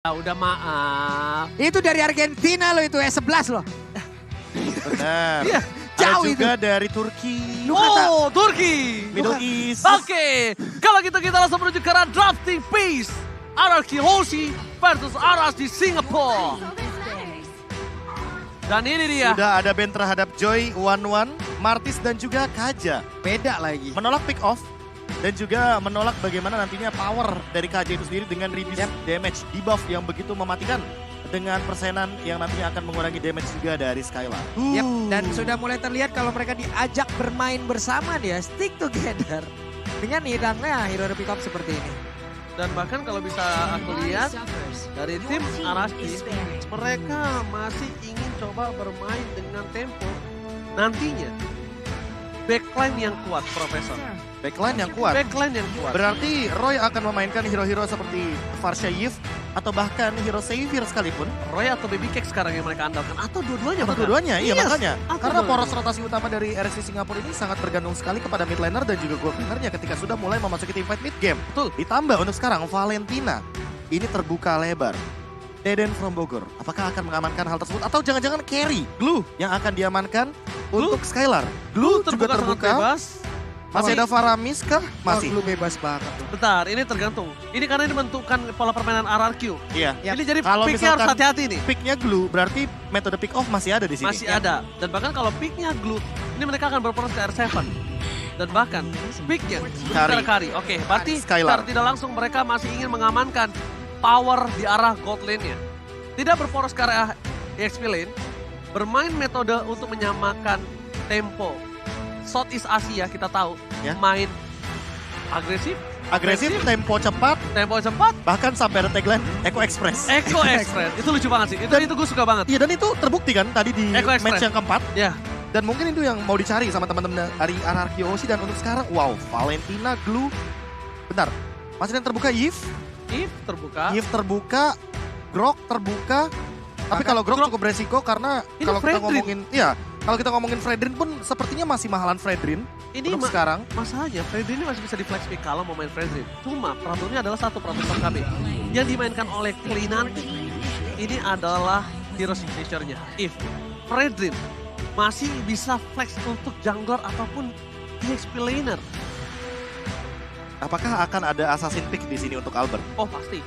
Udah maaf. Itu dari Argentina loh itu S11 loh. Benar. Iya, Ada jauh juga dari Turki, Oh, Turki. Middle East. Oke, kalau gitu kita langsung menuju ke arah drafting phase. Anarchy Hoshi versus Aras di Singapura. Dan ini dia. Sudah ada band terhadap Joy, One, Martis dan juga Kaja. Beda lagi. Menolak pick off dan juga menolak bagaimana nantinya power dari Kaja itu sendiri dengan reduce damage debuff yang begitu mematikan. Dengan persenan yang nantinya akan mengurangi damage juga dari Skylar. Yep, dan sudah mulai terlihat kalau mereka diajak bermain bersama dia, stick together. Dengan hilangnya hero pick up seperti ini. Dan bahkan kalau bisa aku lihat dari tim Arashi, mereka masih ingin coba bermain dengan tempo. Nantinya backline yang kuat, Profesor. Backline yang kuat. Backline yang kuat. Berarti Roy akan memainkan hero-hero seperti Farsha Yves atau bahkan hero Xavier sekalipun. Roy atau Baby Cake sekarang yang mereka andalkan. Atau dua-duanya bahkan. Dua-duanya, iya Yes, makanya. atau Karena dua-duanya. poros rotasi utama dari RSC Singapura ini sangat bergantung sekali kepada mid laner dan juga gold lanernya ketika sudah mulai memasuki teamfight mid game. Betul. Ditambah untuk sekarang Valentina ini terbuka lebar. Deden from Bogor, apakah akan mengamankan hal tersebut atau jangan-jangan carry Glue yang akan diamankan untuk Skylar? Glue juga sangat terbuka. bebas. Masih ada Faramis kah? Masih. Lu bebas banget tuh. Bentar, ini tergantung. Ini karena ini menentukan pola permainan RRQ. Iya. Yap. Ini jadi Kalau picknya harus misalkan hati-hati nih. Picknya Glue berarti metode pick off masih ada di sini. Masih ada. Dan bahkan kalau picknya Glue, ini mereka akan berporos ke R7. Dan bahkan picknya Kari. Oke, berarti Skylar. secara tidak langsung mereka masih ingin mengamankan power di arah gold lane-nya. Tidak berporos ke arah EXP lane, bermain metode untuk menyamakan tempo. Southeast Asia kita tahu, Ya. main agresif, Agresif, tempo cepat, tempo cepat, bahkan sampai ada tagline Echo Express. Echo Express. Itu lucu banget sih. Itu gue suka banget. Iya dan itu terbukti kan tadi di Echo Express. match yang keempat. Ya. Dan mungkin itu yang mau dicari sama teman-teman dari Anarchy Hoshi. Dan untuk sekarang, wow, Valentina, Glue. Bentar, masih yang terbuka Yves. If terbuka. Yves terbuka, Grok terbuka. Tapi kalau Grok cukup beresiko karena Ini kalau kita Fredrin. ngomongin, iya, kalau kita ngomongin Fredrin pun sepertinya masih mahalan Fredrin Ini untuk sekarang. masalahnya Fredrin ini masih bisa di flex pick kalau mau main Fredrin. Cuma peraturannya adalah satu peraturan KB. Yang dimainkan oleh Clay nanti ini adalah hero signature-nya. If Fredrin masih bisa flex untuk jungler ataupun EXP laner. Apakah akan ada assassin pick di sini untuk Albert? Oh pasti.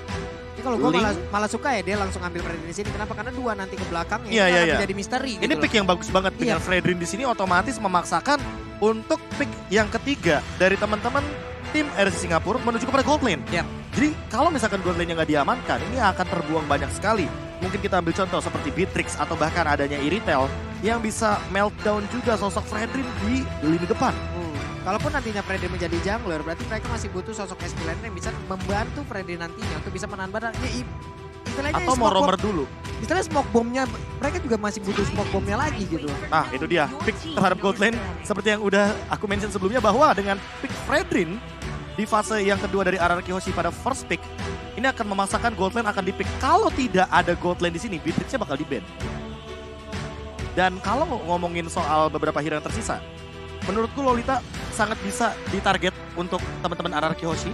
Ini kalau gue Link. malah suka ya dia langsung ambil Freddy di sini. Kenapa? Karena dua nanti ke belakangnya. Iya, Itu iya, akan iya. menjadi misteri Ini gitu pick yang bagus banget dengan Fredrin di sini otomatis memaksakan untuk pick yang ketiga dari teman-teman tim RSC Singapura menuju kepada gold lane. Yap. Jadi kalau misalkan gold lane yang nggak diamankan, ini akan terbuang banyak sekali. Mungkin kita ambil contoh seperti Beatrix atau bahkan adanya Iritel yang bisa meltdown juga sosok Fredrin di lini depan. Kalaupun nantinya Freddy menjadi jungler, berarti mereka masih butuh sosok SP laner yang bisa membantu Freddy nantinya untuk bisa menahan badan. Ya, istilahnya Atau mau smoke romer bomb- dulu. Istilahnya smoke bombnya, mereka juga masih butuh smoke bombnya lagi gitu. Nah itu dia, pick terhadap gold lane. Seperti yang udah aku mention sebelumnya bahwa dengan pick Fredrin di fase yang kedua dari Anarchy Hoshi pada first pick, ini akan memaksakan gold lane akan di pick. Kalau tidak ada gold lane di sini, Beatrixnya bakal di ban. Dan kalau ngomongin soal beberapa hero yang tersisa, menurutku Lolita sangat bisa ditarget untuk teman-teman Anarchy Hoshi.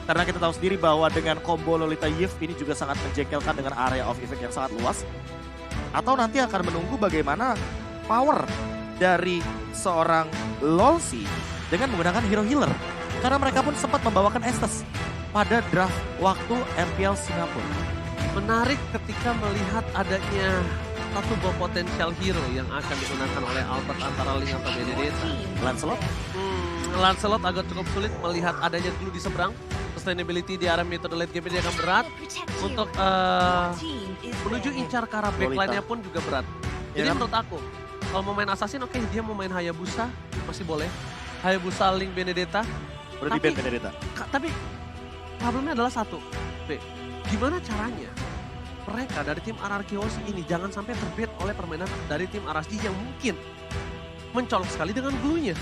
Karena kita tahu sendiri bahwa dengan combo Lolita Yves ini juga sangat menjengkelkan dengan area of effect yang sangat luas. Atau nanti akan menunggu bagaimana power dari seorang Lolsi dengan menggunakan hero healer. Karena mereka pun sempat membawakan Estes pada draft waktu MPL Singapura. Menarik ketika melihat adanya satu buah potensial hero yang akan digunakan oleh Albert antara Link atau Benedetta. Lancelot, Lancelot agak cukup sulit melihat adanya dulu di seberang. Sustainability di arah metode late game dia akan berat. Untuk menuju incar ke arah backline-nya pun juga berat. Ya Jadi kan? menurut aku, kalau mau main Assassin oke, dia mau main Hayabusa masih boleh. Hayabusa Link Benedetta. berarti Tapi- ban Benedetta. Tapi problemnya adalah satu. B, gimana caranya mereka dari tim Anarchy Hoshi ini jangan sampai terbait oleh permainan dari tim Arashi yang mungkin mencolok sekali dengan glue-nya.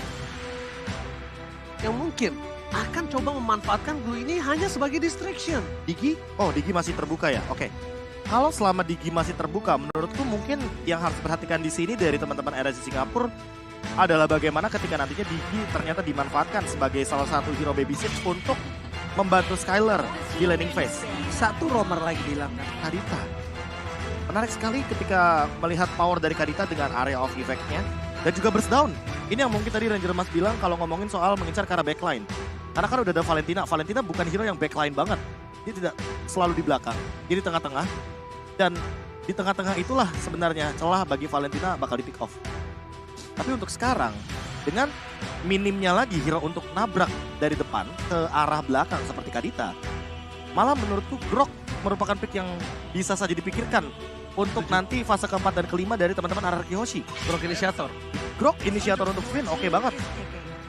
Yang mungkin akan coba memanfaatkan glue ini hanya sebagai distraction. Digi? Oh, Digi masih terbuka ya? Oke. Kalau selama Digi masih terbuka, menurutku mungkin yang harus perhatikan di sini dari teman-teman RSC Singapura adalah bagaimana ketika nantinya Digi ternyata dimanfaatkan sebagai salah satu hero babysit untuk membantu Skylar di laning phase. Satu roamer lagi dihilangkan. Kadita. Menarik sekali ketika melihat power dari Kadita dengan area of effect-nya. Dan juga burst down. Ini yang mungkin tadi Ranger Mas bilang kalau ngomongin soal mengincar ke arah backline. Karena kan udah ada Valentina. Valentina bukan hero yang backline banget. Dia tidak selalu di belakang. Dia di tengah-tengah. Dan di tengah-tengah itulah sebenarnya celah bagi Valentina bakal di pick off. Tapi untuk sekarang, dengan minimnya lagi hero untuk nabrak dari depan ke arah belakang seperti Kadita, malah menurutku Grok merupakan pick yang bisa saja dipikirkan untuk nanti fase keempat dan kelima dari teman-teman RRQ Hoshi. Grok inisiator. Grok inisiator untuk Finn, oke banget.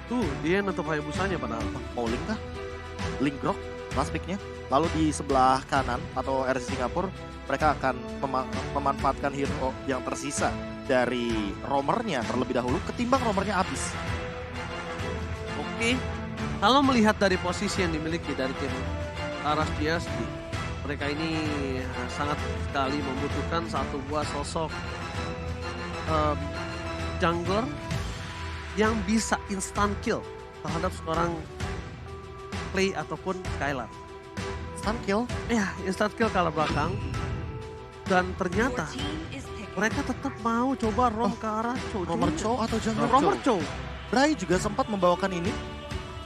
Tuh, dia nutup Hayabusanya padahal. Mau Link kah? Link Grok, last picknya. Lalu di sebelah kanan atau RC Singapura, mereka akan memanfaatkan hero yang tersisa dari roamernya terlebih dahulu ketimbang roamernya habis. Oke, kalau melihat dari posisi yang dimiliki dari tim Aras GSG, mereka ini sangat sekali membutuhkan satu buah sosok jungler yang bisa instant kill terhadap seorang Play ataupun Skylar. Stun kill? Ya, instant kill kalah belakang. Dan ternyata mereka tetap mau coba roam ke arah Chow. Roamer Chow atau jungler Roamer Chow? Chow. Bray juga sempat membawakan ini.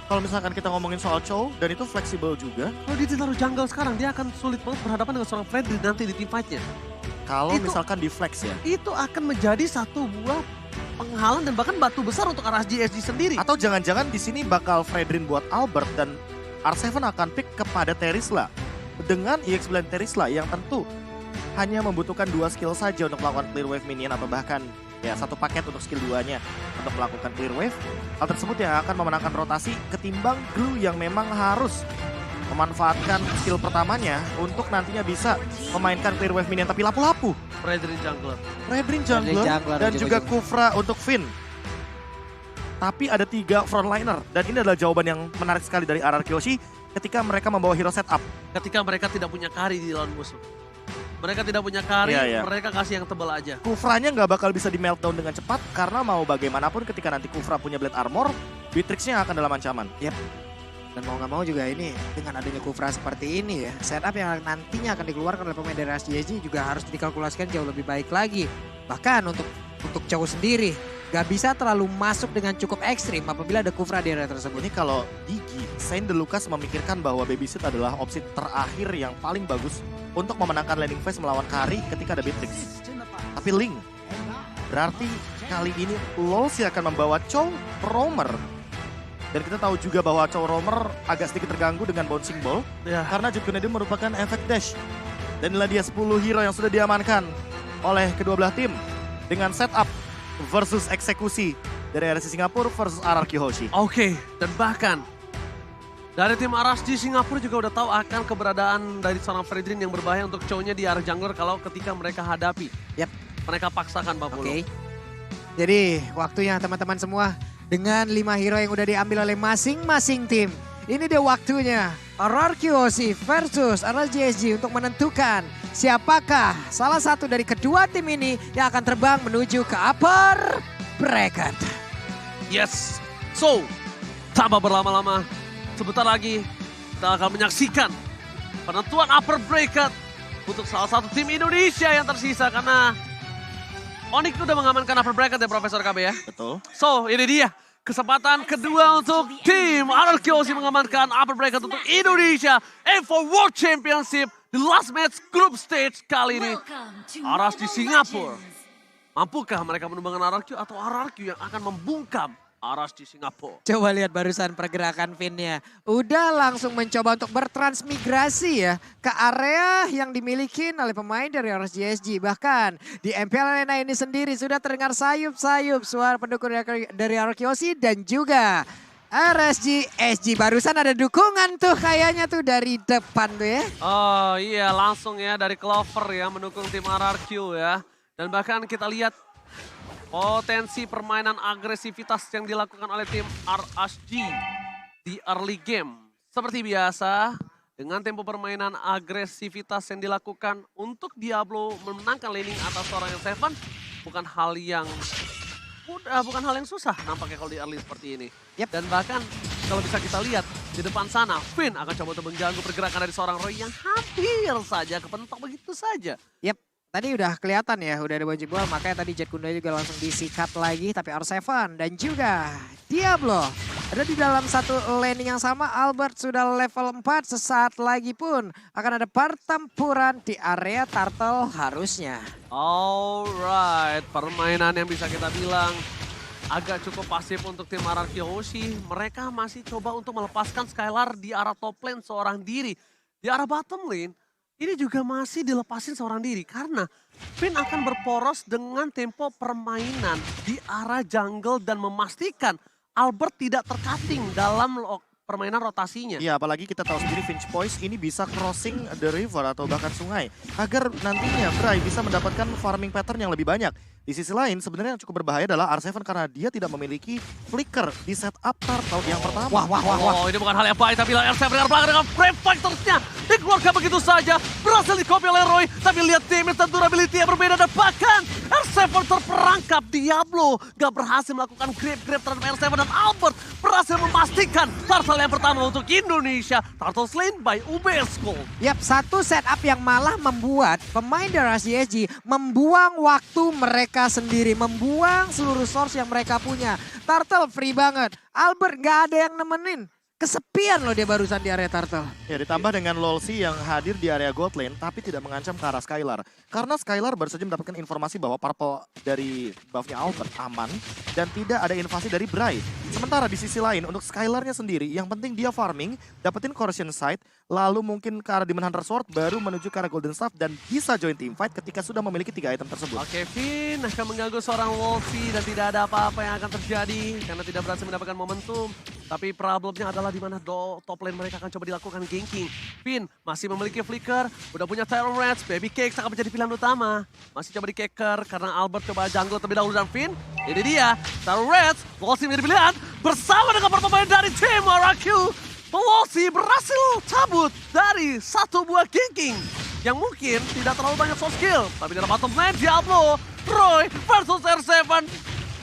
Kalau misalkan kita ngomongin soal Chow, dan itu fleksibel juga. Kalau dia ditaruh jungle sekarang, dia akan sulit banget berhadapan dengan seorang Freddy nanti di team fight-nya. Kalau Itu- misalkan di flex ya. Itu akan menjadi satu buah penghalang dan bahkan batu besar untuk arah GSG sendiri. Atau jangan-jangan di sini bakal Fredrin buat Albert dan R7 akan pick kepada Terisla. Dengan EX Blend Terisla yang tentu hanya membutuhkan 2 skill saja untuk melakukan clear wave minion atau bahkan ya satu paket untuk skill 2-nya untuk melakukan clear wave. Hal tersebut yang akan memenangkan rotasi ketimbang Glue yang memang harus memanfaatkan skill pertamanya untuk nantinya bisa memainkan clear wave minion tapi lapu-lapu. Freddy jungler. Fredrin jungler jungler dan juga juga. Kufra untuk Finn. Tapi ada 3 frontliner dan ini adalah jawaban yang menarik sekali dari RRQ Hoshi ketika mereka membawa hero setup. Ketika mereka tidak punya carry di lawan musuh. Mereka tidak punya carry, Iya, iya. mereka kasih yang tebal aja. Kufranya nggak bakal bisa di meltdown dengan cepat karena mau bagaimanapun ketika nanti Kufra punya blade armor, Beatrix-nya akan dalam ancaman. Dan mau nggak mau juga ini dengan adanya Kufra seperti ini ya, setup yang nantinya akan dikeluarkan oleh pemain dari RSGSG juga harus dikalkulasikan jauh lebih baik lagi. Bahkan untuk Chow sendiri nggak bisa terlalu masuk dengan cukup ekstrim apabila ada Kufra di area tersebut. Ini kalau Digi, Saint De Lucas memikirkan bahwa Babysit adalah opsi terakhir yang paling bagus untuk memenangkan landing phase melawan Kari ketika ada Beatrix. Tapi Link, berarti kali ini LoL sih akan membawa Chow Roamer. Dan kita tahu juga bahwa Chow Roamer agak sedikit terganggu dengan bouncing ball. Ya, Karena Jude Kennedy merupakan efek dash. Dan inilah dia 10 hero yang sudah diamankan oleh kedua belah tim. Dengan setup versus eksekusi dari RSC Singapura versus RRQ Hoshi. oke. Dan bahkan dari tim RSG Singapura juga udah tahu akan keberadaan dari seorang Fredrin yang berbahaya untuk Chow-nya di arah jungler kalau ketika mereka hadapi. Yap. Mereka paksakan Pak Polo. Oke. Jadi waktunya teman-teman semua dengan 5 hero yang udah diambil oleh masing-masing tim. Ini dia waktunya RRQ Hoshi versus RSGSG untuk menentukan siapakah salah satu dari kedua tim ini yang akan terbang menuju ke upper bracket. Yes. So, tanpa berlama-lama, sebentar lagi kita akan menyaksikan penentuan upper bracket untuk salah satu tim Indonesia yang tersisa karena Onyx udah mengamankan upper bracket ya Profesor KB ya. Betul. So, ini dia kesempatan kedua untuk tim RRQ Hoshi mengamankan upper bracket untuk Indonesia and for World Championship the last match group stage kali ini. Aras di Singapura. Mampukah mereka menumbangkan RRQ atau RRQ yang akan membungkam Aras di Singapura? Coba lihat barusan pergerakan Finn-nya. Udah langsung mencoba untuk bertransmigrasi ya ke area yang dimiliki oleh pemain dari RSGSG. Bahkan di MPL Arena ini sendiri sudah terdengar sayup-sayup suara pendukung dari RRQ Hoshi dan juga RSGSG. Barusan ada dukungan tuh kayaknya tuh dari depan tuh ya. Oh iya langsung ya dari Clover ya mendukung tim RRQ ya. Dan bahkan kita lihat potensi permainan agresivitas yang dilakukan oleh tim RSG di early game. Seperti biasa, dengan tempo permainan agresivitas yang dilakukan untuk Diablo memenangkan laning atas seorang yang Seven, bukan hal yang mudah, bukan hal yang susah nampaknya kalau di early seperti ini. Yep. Dan bahkan kalau bisa kita lihat, Di depan sana, Finn akan coba untuk mengganggu pergerakan dari seorang Roy yang hampir saja kepentok begitu saja. Yep, tadi udah kelihatan ya, udah ada baju bola, makanya tadi Jet Kunda juga langsung disikat lagi. Tapi R7 dan juga Diablo ada di dalam satu laning yang sama. Albert sudah level 4, sesaat lagi pun akan ada pertempuran di area turtle harusnya. Alright, permainan yang bisa kita bilang agak cukup pasif untuk tim RRQ Hoshi. Mereka masih coba untuk melepaskan Skylar di arah top lane seorang diri. Di arah bottom lane, ini juga masih dilepasin seorang diri. Karena Finn akan berporos dengan tempo permainan di arah jungle dan memastikan Albert tidak tercutting dalam permainan rotasinya. Iya, apalagi kita tahu sendiri Finch Poise ini bisa crossing the river atau bahkan sungai. Agar nantinya Bray bisa mendapatkan farming pattern yang lebih banyak. Di sisi lain sebenarnya yang cukup berbahaya adalah R7 karena dia tidak memiliki flicker di setup turtle yang pertama. Oh, ini bukan hal yang baik, tapi R7 dengan belakang dengan Brave Fighters-nya dikeluarkan begitu saja. Berhasil di-copy oleh Roy, tapi lihat damage dan durability yang berbeda. Dan bahkan R7 terperangkap. Diablo gak berhasil melakukan grab terhadap R7 dan Albert berhasil memastikan turtle yang pertama untuk Indonesia. Turtle slain by UBS Gold. Yap, satu setup yang malah membuat pemain dari RSGSG membuang waktu mereka sendiri, membuang seluruh source yang mereka punya. Turtle free banget, Albert gak ada yang nemenin. Kesepian loh dia barusan di area turtle. Ya, ditambah dengan Lolsi yang hadir di area gold lane tapi tidak mengancam ke arah Skylar. Karena Skylar baru saja mendapatkan informasi bahwa purple dari buffnya Albert aman dan tidak ada invasi dari Bray. Sementara di sisi lain untuk Skylarnya sendiri yang penting dia farming, dapetin Corrosion Sight, lalu mungkin ke arah Demon Hunter Sword baru menuju ke arah Golden Staff dan bisa join team fight ketika sudah memiliki 3 item tersebut. Oke, Finn akan mengganggu seorang Wolfie dan tidak ada apa-apa yang akan terjadi karena tidak berhasil mendapatkan momentum. Tapi problemnya adalah di mana top lane mereka akan coba dilakukan ganking. Finn masih memiliki flicker, udah punya Tyron Reds, Baby Cakes akan menjadi pilihan utama. Masih coba di Keker karena Albert coba jungle terlebih dahulu dan Finn. Ini dia, Tyron Reds, Wolfie menjadi pilihan bersama dengan pemain dari tim RRQ. Wolfie berhasil cabut dari satu buah ganking yang mungkin tidak terlalu banyak soft skill. Tapi dalam bottom lane Diablo, Roy versus R7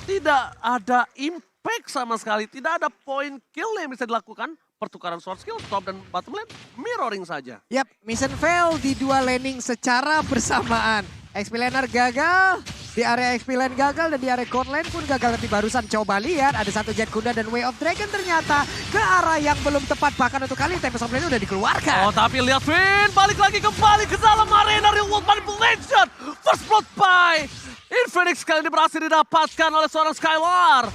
tidak ada impact sama sekali. Tidak ada point kill yang bisa dilakukan. Pertukaran sword skill, top dan bottom lane mirroring saja. Yap, mission fail di dua laning secara bersamaan. XP laner gagal, di area XP lane gagal dan di area gold lane pun gagal. Tapi barusan coba lihat ada satu Jet Kunda dan Way of Dragon ternyata ke arah yang belum tepat. Bahkan untuk kali Tempest of Lane udah dikeluarkan. Oh, tapi lihat Finn balik lagi kembali ke dalam arena Real World Manipulation. First blood by Infinix kali ini berhasil didapatkan oleh seorang Skylar.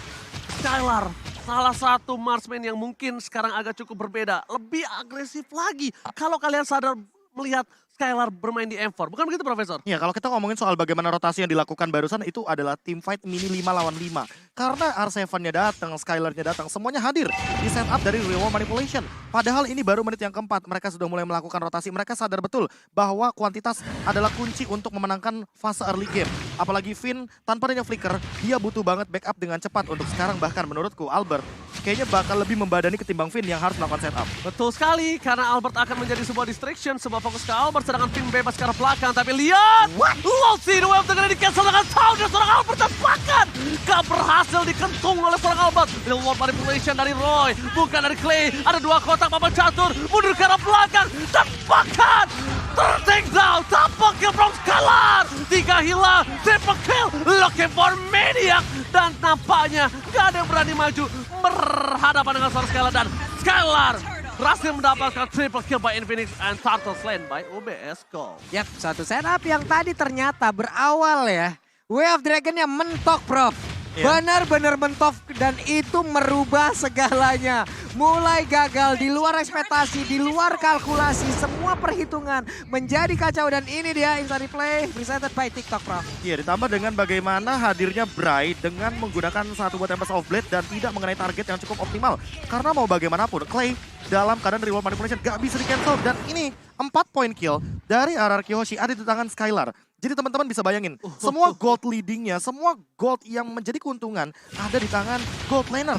Skylar salah satu marksman yang mungkin sekarang agak cukup berbeda. Lebih agresif lagi kalau kalian sadar melihat Skylar bermain di M4. Bukan begitu, Profesor? Ya, kalau kita ngomongin soal bagaimana rotasi yang dilakukan barusan itu adalah team fight mini 5 lawan 5. Karena R7-nya datang, Skylar-nya datang, semuanya hadir di setup dari Real World Manipulation. Padahal ini baru menit yang keempat, mereka sudah mulai melakukan rotasi. Mereka sadar betul bahwa kuantitas adalah kunci untuk memenangkan fase early game. Apalagi Finn tanpa adanya flicker, dia butuh banget backup dengan cepat untuk sekarang. Bahkan menurutku Albert kayaknya bakal lebih membadani ketimbang Finn yang harus melakukan setup. Betul sekali, karena Albert akan menjadi sebuah distraction, sebuah fokus ke Albert, sedangkan Finn bebas ke arah belakang. Tapi lihat, Lolsi the wave dengan di-cancel dengan sound dan seorang Albert dan bahkan gak berhasil dikentung oleh seorang Albert. Real World Manipulation dari Roy, bukan dari Clay. Ada dua kotak papan catur, mundur ke arah belakang dan bahkan ter-take down, tampang kill from Skylar. 3 hilang, triple kill, looking for Maniac. Dan nampaknya gak ada yang berani maju berhadapan dengan seorang Skylar dan Skylar berhasil mendapatkan triple kill by Infinix and Turtle slain by UBS Gold. Yap, satu setup yang tadi ternyata berawal ya. Way of Dragon-nya mentok, Prof. Benar-benar mentok dan itu merubah segalanya. Mulai gagal, di luar ekspektasi, di luar kalkulasi, semua perhitungan menjadi kacau. Dan ini dia Inside Replay presented by TikTok, Prof. Iya, ditambah dengan bagaimana hadirnya Bray dengan menggunakan satu buah Tempest of Blade dan tidak mengenai target yang cukup optimal. Karena mau bagaimanapun, Clay dalam keadaan Real World Manipulation gak bisa di-cancel. Dan ini 4 point kill dari RRQ Hoshi ada di tangan Skylar. Jadi teman-teman bisa bayangin, semua gold leadingnya, semua gold yang menjadi keuntungan ada di tangan gold laner.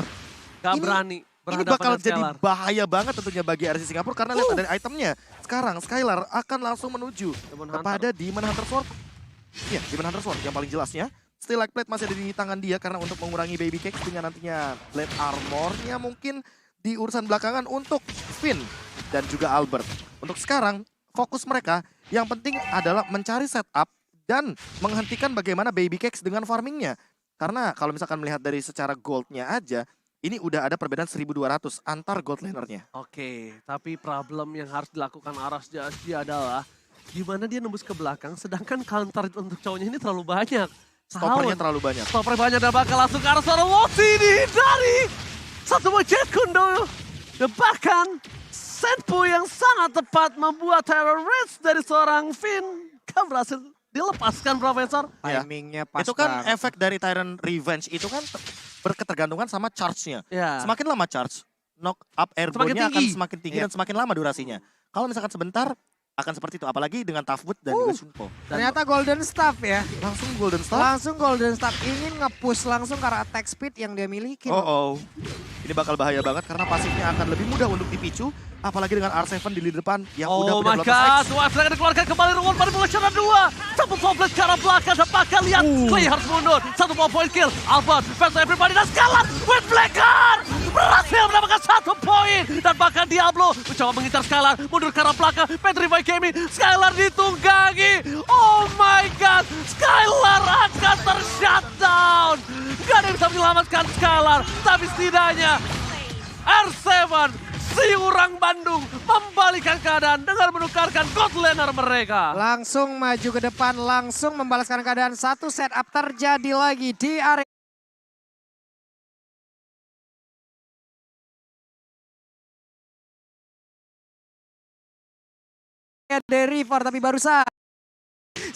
Gak berani. Ini bakal jadi bahaya banget tentunya bagi RC Singapura karena lihat dari itemnya. Sekarang Skylar akan langsung menuju kepada Demon Hunter Sword. Iya, Demon Hunter Sword yang paling jelasnya. Still Like Plate masih ada di tangan dia karena untuk mengurangi Baby Cake dengan nantinya Blade Armor-nya mungkin di urusan belakangan untuk Finn dan juga Albert. Untuk sekarang, fokus mereka yang penting adalah mencari setup dan menghentikan bagaimana Baby Cakes dengan farmingnya. Karena kalau misalkan melihat dari secara goldnya aja, ini udah ada perbedaan 1200 antar gold lanernya. Oke, tapi problem yang harus dilakukan RSJSG adalah gimana dia nembus ke belakang sedangkan counter untuk cowoknya ini terlalu banyak. Stoppernya terlalu banyak. Stopper banyak dan bakal langsung ke arah seorang Wosi dihindari. Satu buah Jet Kundo. Dan bahkan setpu yang sangat tepat membuat terror race dari seorang Finn. Kan berhasil dilepaskan Profesor. Ya. Timingnya pas Itu kan banget. efek dari Tyrant Revenge itu kan berketergantungan sama charge-nya. Ya. Semakin lama charge, knock up airborne-nya akan tinggi. semakin tinggi Iya. dan semakin lama durasinya. Kalau misalkan sebentar, akan seperti itu. Apalagi dengan Tough Boot dan juga Sunpo. Ternyata Golden Staff ya. Langsung Golden Star. Langsung Golden Staff ingin nge-push langsung karena attack speed yang dia miliki. Oh. Ini bakal bahaya banget karena pasifnya akan lebih mudah untuk dipicu. Apalagi dengan R7 di lini depan yang udah Oh punya my Lotus god, X. Wave Dragon dikeluarkan kembali Reward Manipulation 2. Double Toplet ke arah belakang dan bakal lihat Clay harus mundur. Satu ball point kill, Albert versus everybody dan Scarlet with Blacker berhasil mendapatkan 1 poin. Dan bahkan Diablo mencoba mengincar Skylar, mundur ke arah belakang, Petri by Kemi, Skylar ditunggangi. Oh my god, Skylar akan ter-shutdown. Gak ada yang bisa menyelamatkan Skylar, tapi setidaknya R7 si orang Bandung membalikkan keadaan dengan menukarkan god laner mereka. Langsung maju ke depan, langsung membalaskan keadaan. Satu setup terjadi lagi di area dari River, tapi barusan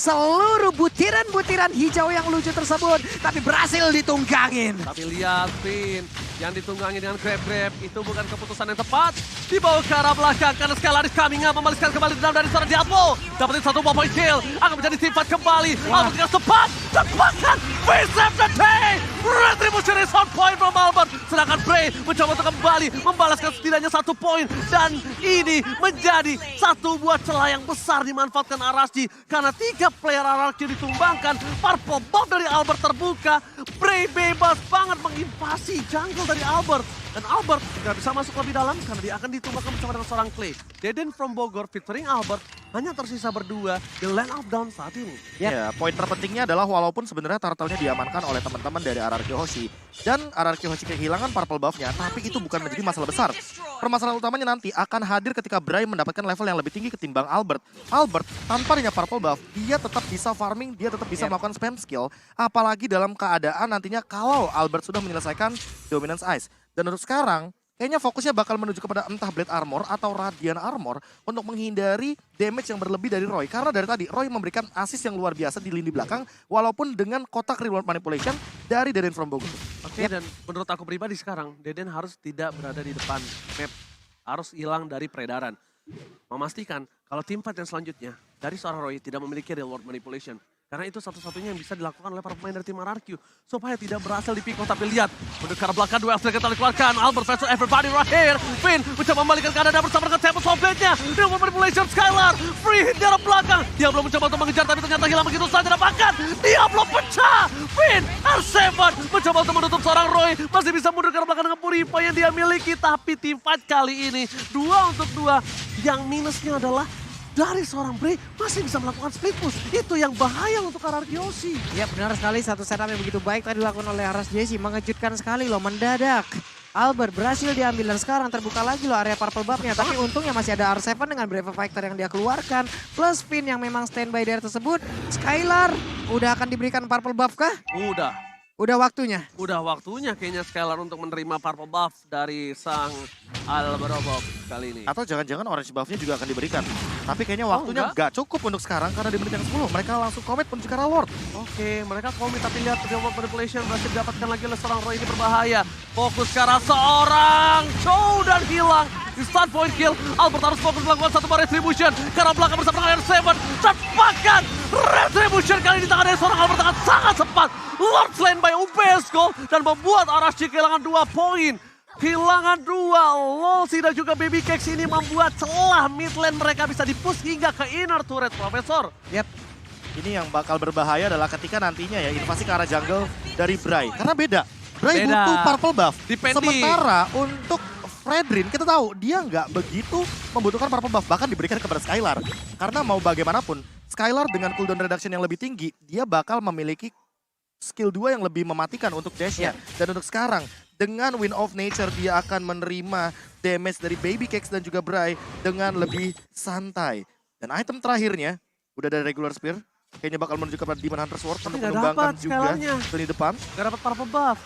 seluruh butiran-butiran hijau yang lucu tersebut tapi berhasil ditunggangin. Tapi lihat Finn yang ditunggangi dengan grab-grab itu bukan keputusan yang tepat. Dibawa ke arah belakang karena Skylaris coming up membalaskan kembali dendam dari seorang Diablo. Dapetin 1 point kill, akan menjadi teamfight kembali. Albert dengan tepat, tepakan V7 the day. Retribution is on point from Albert. Sedangkan Bray mencoba untuk kembali membalaskan setidaknya 1 poin. Dan ini menjadi satu buah celah yang besar dimanfaatkan Arasji. Karena 3 player RRQ ditumbangkan, purple buff dari Albert terbuka. Bray bebas banget menginvasi jungle dari Albert. Dan Albert tidak bisa masuk lebih dalam karena dia akan ditumbangkan bersama dengan seorang Clay. Deden from Bogor featuring Albert hanya tersisa berdua di lane of down saat ini. Ya, poin terpentingnya adalah walaupun sebenarnya turtle-nya diamankan oleh teman-teman dari RRQ Hoshi. Dan RRQ Hoshi kehilangan purple buff-nya, tapi itu bukan menjadi masalah besar. Permasalahan utamanya nanti akan hadir ketika Bray mendapatkan level yang lebih tinggi ketimbang Albert. Albert, tanpa adanya purple buff, dia tetap bisa farming, dia tetap bisa melakukan spam skill. Apalagi dalam keadaan nantinya kalau Albert sudah menyelesaikan Dominance Ice. Dan untuk sekarang, kayaknya fokusnya bakal menuju kepada entah Blade Armor atau Radiant Armor untuk menghindari damage yang berlebih dari Roy. Karena dari tadi, Roy memberikan assist yang luar biasa di lini belakang, walaupun dengan kotak reward manipulation dari Deden from Bogor. Oke, dan menurut aku pribadi sekarang, Deden harus tidak berada di depan map. Harus hilang dari peredaran. Memastikan kalau teamfight yang selanjutnya dari seorang Roy tidak memiliki reward manipulation. Karena itu satu-satunya yang bisa dilakukan oleh para pemain dari tim RRQ. Supaya tidak berhasil dipikul, tapi lihat. Mendekat belakang, dua F kita dikeluarkan. Albert versus everybody right here. Finn mencoba membalikan keadaan bersama dengan Tempest Softblade-nya. Reward manipulation Skylar. Free hit dari belakang. Diablo mencoba untuk mengejar, tapi ternyata hilang begitu saja. Dan bahkan Diablo pecah. Finn, R7 mencoba untuk menutup seorang Roy. Masih bisa mundur ke belakang dengan Purifier yang dia miliki. Tapi teamfight kali ini 2 untuk 2. Yang minusnya adalah dari seorang Bray masih bisa melakukan split push. Itu yang bahaya untuk RRQ Hoshi. Ya benar sekali, satu setup yang begitu baik tadi dilakukan oleh RSJC. Mengejutkan sekali loh, mendadak. Albert berhasil diambil dan sekarang terbuka lagi loh area purple buff-nya. Tapi untungnya masih ada R7 dengan Brave Fighter yang dia keluarkan. Plus Finn yang memang standby dari tersebut. Skylar udah akan diberikan purple buff kah? Udah waktunya. Udah waktunya kayaknya Skylar untuk menerima purple buff dari sang Alberobov kali ini. Atau jangan-jangan orange buff-nya juga akan diberikan. Tapi kayaknya waktunya enggak? nggak cukup untuk sekarang karena di menit yang 10 mereka langsung komit menuju ke arah Lord. Oke, mereka komit tapi lihat reward manipulation berhasil didapatkan lagi oleh seorang Roy, ini berbahaya. Fokus ke arah seorang Chow dan hilang. Di start point kill, Albert harus fokus melakukan satu bar retribution. Karena belakang bersama dengan R7. Dan bahkan retribution kali ini tangan dari seorang Albert akan sangat cepat. Lord slain by UPS Gold dan membuat Arashi kehilangan 2 poin. Kehilangan 2, Lolsi dan juga Baby Cakes ini membuat celah mid lane mereka bisa di-push hingga ke inner turret, Profesor. Yap. Ini yang bakal berbahaya adalah ketika nantinya ya invasi ke arah jungle dari Bray. Karena beda. Bray Beda. butuh purple buff. Depending. Sementara untuk Fredrin kita tahu dia nggak begitu membutuhkan purple buff, bahkan diberikan kepada Skylar. Karena mau bagaimanapun, Skylar dengan cooldown reduction yang lebih tinggi, dia bakal memiliki skill 2 yang lebih mematikan untuk dash-nya. Dan untuk sekarang, dengan Wind of Nature dia akan menerima damage dari Baby Cakes dan juga Bray dengan lebih santai. Dan item terakhirnya, udah dari regular spear, kayaknya bakal menuju kepada Demon Hunter Sword untuk nggak mengembangkan dapat juga Skylarnya. lini depan. Gak dapat purple buff.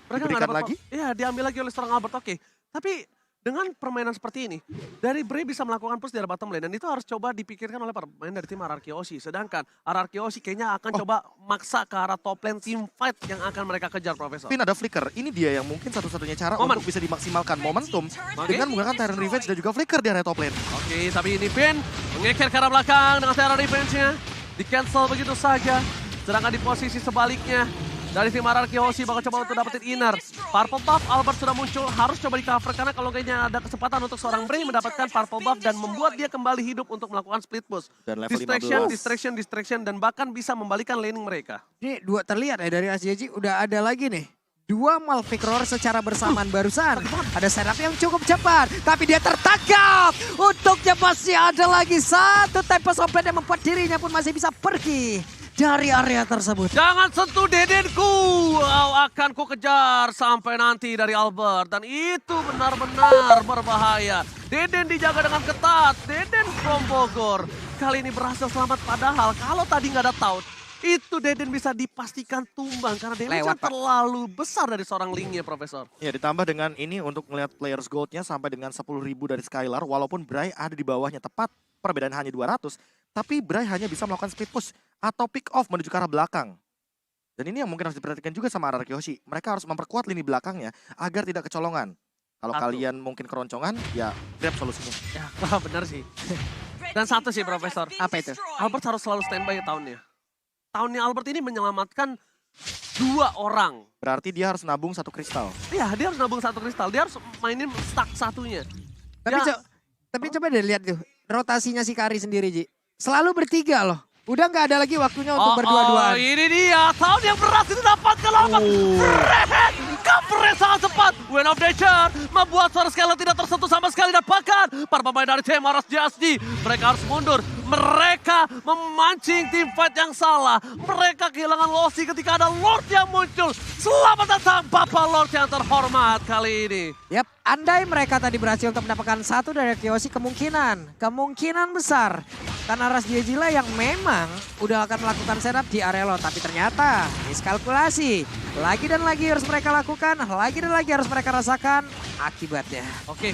Mereka Diberikan nggak dapat lagi? Iya, diambil lagi oleh seorang Albert. Oke. Tapi dengan permainan seperti ini, dari Bray bisa melakukan push dari bottom lane. Dan itu harus coba dipikirkan oleh pemain dari tim RRQ Oshi. Sedangkan RRQ Oshi kayaknya akan coba maksa ke arah top lane team fight yang akan mereka kejar, Profesor. Pin ada flicker, ini dia yang mungkin satu-satunya cara untuk bisa dimaksimalkan momentum dengan menggunakan Tyrant Revenge dan juga flicker di area top lane. Oke, tapi ini Pin mengeker ke arah belakang dengan Terra Revenge-nya. Di-cancel begitu saja. Sedangkan di posisi sebaliknya, dari tim RRQ Oshi bakal coba untuk dapetin inner. Purple buff Albert sudah muncul, harus coba di cover karena kalau kayaknya ada kesempatan untuk seorang Bray mendapatkan purple buff dan membuat dia kembali hidup untuk melakukan split push. Dan level Distraction dan bahkan bisa membalikan laning mereka. Ini dua terlihat ya dari RSJJ udah ada lagi nih. Dua Malphite Roar secara bersamaan barusan. Ada setup yang cukup cepat. Tapi dia tertangkap. Untuknya masih ada lagi satu Tempest Open yang membuat dirinya pun masih bisa pergi dari area tersebut. Jangan sentuh Dedenku, kau akan ku kejar sampai nanti dari Albert. Dan itu benar-benar berbahaya. Deden dijaga dengan ketat, Deden from Bogor. Kali ini berhasil selamat padahal kalau tadi nggak ada taunt, itu Deden bisa dipastikan tumbang karena damage-nya terlalu besar dari seorang Link-nya, Profesor. Ya, ditambah dengan ini untuk melihat players gold-nya sampai dengan 10.000 dari Skylar, walaupun Bray ada di bawahnya tepat, perbedaan hanya 200, tapi Bray hanya bisa melakukan speed push atau pick off menuju ke arah belakang. Dan ini yang mungkin harus diperhatikan juga sama RRQ Oshi. Mereka harus memperkuat lini belakangnya agar tidak kecolongan. Kalau kalian mungkin keroncongan, ya grab solusinya. Ya, benar sih. Dan satu sih, Profesor. Apa itu? Albert harus selalu standby tahunnya. Tahunnya Albert ini menyelamatkan 2 orang. Berarti dia harus nabung 1 kristal. Iya, dia harus nabung 1 kristal. Dia harus mainin stack satunya. Tapi coba deh lihat tuh rotasinya si Kari sendiri, Ji. Selalu bertiga loh. Udah nggak ada lagi waktunya untuk berdua-duaan. Ini dia, tahun yang berhasil didapatkan Albert. Covernya sangat cepat. Wind of Nature membuat suara Skylar tidak tersentuh sama sekali. Dan bahkan para pemain dari tim RSJSG, mereka harus mundur. Mereka memancing tim fight yang salah. Mereka kehilangan Losi ketika ada Lord yang muncul. Selamat datang Bapak Lord yang terhormat kali ini. Yap, andai mereka tadi berhasil untuk mendapatkan satu dari Kyoshi, kemungkinan besar. Karena RSJJ lah yang memang udah akan melakukan setup di area Lord. Tapi ternyata miskalkulasi. Lagi dan lagi harus mereka lakukan, lagi dan lagi harus mereka rasakan akibatnya. Oke,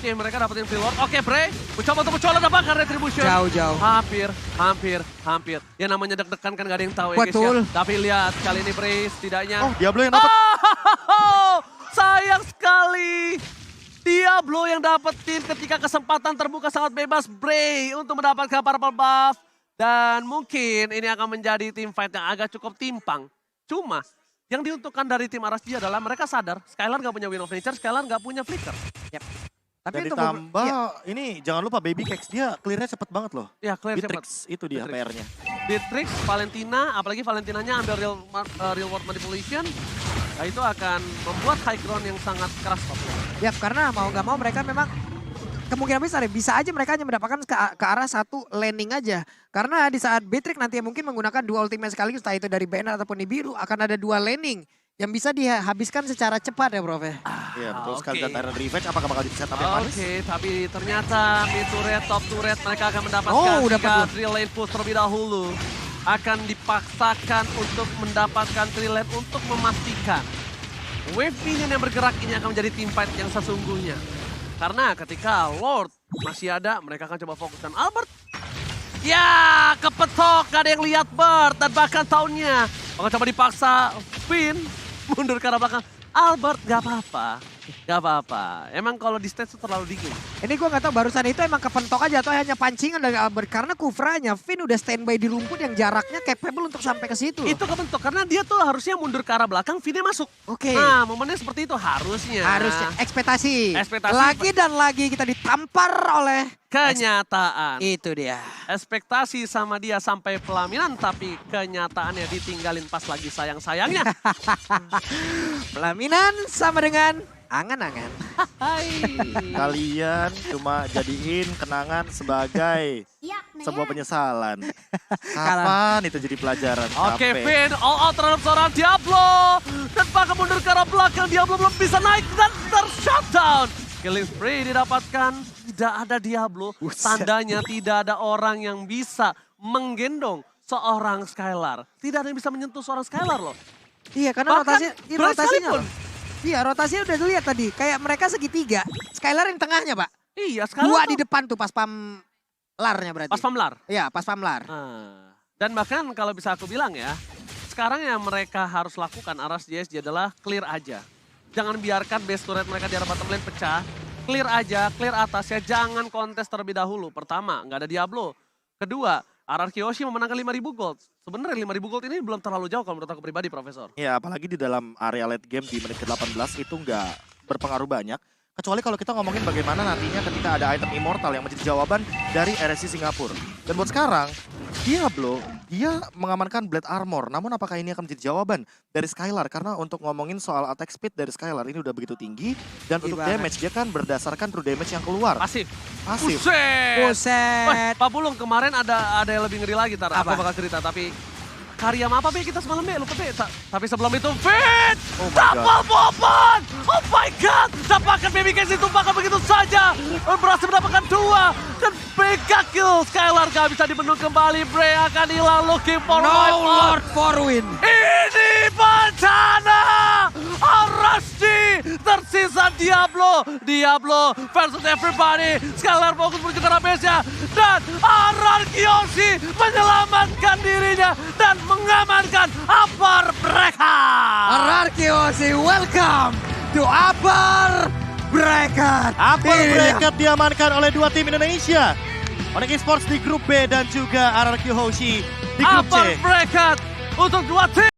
mereka dapetin free Lord. Oke, Bray, mencoba untuk dapatkan retribution. Jauh-jauh. Hampir. Ya namanya deg-degan kan gak ada yang tahu ya guys Betul. ya. Tapi lihat kali ini Bray setidaknya. Oh, Diablo yang dapat. Sayang sekali. Diablo yang dapetin ketika kesempatan terbuka sangat bebas Bray untuk mendapatkan purple buff. Dan mungkin ini akan menjadi tim fight yang agak cukup timpang. Cuma yang diuntungkan dari tim RSG adalah mereka sadar Skylar gak punya Wind of Nature, Skylar gak punya flicker. Yap. Dan ditambah ini jangan lupa Baby Cakes, dia clear-nya cepet banget loh. Ya, clear cepet. Beatrix, itu dia PR-nya. Beatrix, Valentina, apalagi Valentinanya ambil real world manipulation. Nah itu akan membuat high ground yang sangat keras. Ya, karena mau nggak mau mereka memang kemungkinan besar ya, bisa aja mereka hanya mendapatkan ke arah satu landing aja. Karena di saat Beatrix nanti mungkin menggunakan dua ultimate sekaligus, entah itu dari banner ataupun di biru, akan ada 2 landing yang bisa dihabiskan secara cepat ya, Prof. Iya, betul sekali. Dan Tyrant Revenge apakah bakal di setup yang manis? Oke, tapi ternyata mid turret, top turret mereka akan mendapatkan jika drill lane push terlebih dahulu. Akan dipaksakan untuk mendapatkan drill lane untuk memastikan wave minion yang bergerak ini akan menjadi team fight yang sesungguhnya. Karena ketika Lord masih ada, mereka akan coba fokuskan Albert. Ya, kepetok, gak ada yang lihat Bert dan bahkan tahunnya. Akan coba dipaksa Finn mundur ke arah belakang. Albert gak apa-apa. Emang kalau di stage itu terlalu dingin. Ini gue gak tahu barusan itu emang kepentok aja atau hanya pancingan dari Albert. Karena Kufranya, Finn udah standby di rumput yang jaraknya capable untuk sampai ke situ. Itu kebentuk karena dia tuh harusnya mundur ke arah belakang, Finnnya masuk. Oke. Nah momennya seperti itu harusnya. Harusnya ekspektasi. Ekspektasi. Lagi dan lagi kita ditampar oleh kenyataan. Itu dia. Ekspektasi sama dia sampai pelaminan tapi kenyataannya ditinggalin pas lagi sayang-sayangnya. Pelaminan sama dengan Angan-angan. Hai. Kalian cuma jadiin kenangan sebagai sebuah penyesalan. Kapan itu jadi pelajaran? Oke, Capek. Finn all out terhadap seorang Diablo. Dan bahkan mundur ke arah belakang, Diablo belum bisa naik dan ter-shutdown. Killing spree didapatkan, tidak ada Diablo. Buset. Tandanya tidak ada orang yang bisa menggendong seorang Skylar. Tidak ada yang bisa menyentuh seorang Skylar loh. Iya, karena Bahkan Grace rotasinya sekalipun. loh. Iya, rotasinya udah dilihat tadi. Kayak mereka segitiga. Skylar yang tengahnya, Pak. Iya, Skylar Dua tuh di depan tuh pas pamlarnya berarti. pas pamlar. Iya, pas pamlar. Dan bahkan kalau bisa aku bilang ya, sekarang yang mereka harus lakukan RSJSG adalah clear aja. Jangan biarkan base turret mereka di arah bottom lane pecah. Clear aja, clear atasnya, jangan kontes terlebih dahulu. Pertama, nggak ada Diablo. Kedua, RRQ Yoshi memenangkan 5.000 gold. Sebenarnya 5.000 gold ini belum terlalu jauh kalau menurut aku pribadi, Profesor. Ya, apalagi di dalam area late game di menit ke-18 itu nggak berpengaruh banyak. Kecuali kalau kita ngomongin bagaimana nantinya ketika ada item immortal yang menjadi jawaban dari RSC Singapura. Dan buat sekarang, Diablo, dia mengamankan Blade Armor. Namun apakah ini akan menjadi jawaban dari Skylar? Karena untuk ngomongin soal attack speed dari Skylar ini udah begitu tinggi. Dan untuk banget. damage, dia kan berdasarkan true damage yang keluar. Pasif. Pasif. Buset! Wah, Buset. Pak Bulung kemarin ada yang lebih ngeri lagi, Tar. Aku Apa? bakal cerita, tapi karya apa Be kita semalam Be? Lupa Be. Tapi sebelum itu Fit! Oh my Double bomban! Oh my god! Dapatkan baby case ditumpahkan begitu saja. Berhasil mendapatkan 2. Dan mega kill. Skylar gak bisa dibendung kembali. Bray akan hilang looking for No wipe out. Lord for win. Ini bencana! Arasti tersisa Diablo. Diablo versus everybody. Skylar fokus menuju ke arah base-nya. Dan Ararkioshi menyelamatkan dirinya. Dan mengamankan Upper Bracket. Ararkioshi, welcome to Upper Bracket. Upper Ini dia. Bracket diamankan oleh dua tim Indonesia. Onyx Esports di grup B dan juga RRQ Hoshi di grup Upper C. Bracket untuk 2 tim.